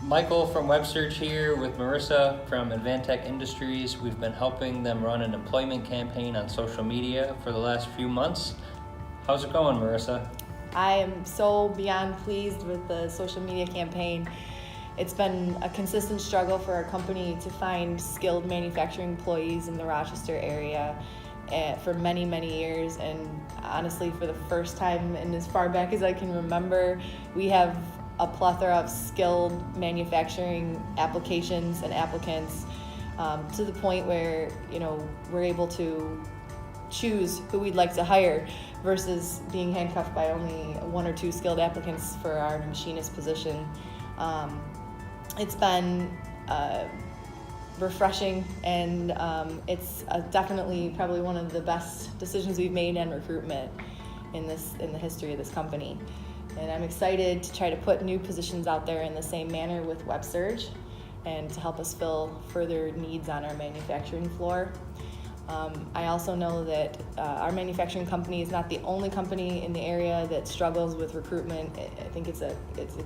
Michael from WebSearch here with Marissa from Advantech Industries. We've been helping them run an employment campaign on social media for the last few months. How's it going, Marissa? I am so beyond pleased with the social media campaign. It's been a consistent struggle for our company to find skilled manufacturing employees in the Rochester area for many, many years. And honestly, for the first time and as far back as I can remember, we have a plethora of skilled manufacturing applications and applicants to the point where, we're able to choose who we'd like to hire versus being handcuffed by only one or two skilled applicants for our machinist position. It's been refreshing, and it's definitely probably one of the best decisions we've made in recruitment in the history of this company. And I'm excited to try to put new positions out there in the same manner with WebSearch and to help us fill further needs on our manufacturing floor. I also know that our manufacturing company is not the only company in the area that struggles with recruitment. I think it's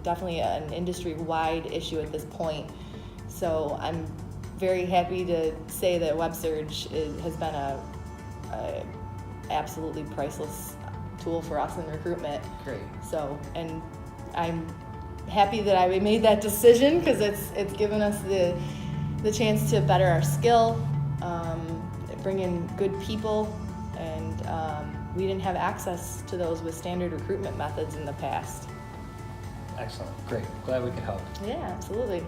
definitely an industry-wide issue at this point. So I'm very happy to say that WebSearch has been a absolutely priceless tool for us in recruitment. Great. So, and I'm happy that I made that decision because it's given us the chance to better our skill, bring in good people, and we didn't have access to those with standard recruitment methods in the past. Excellent. Great. Glad we could help. Yeah, absolutely.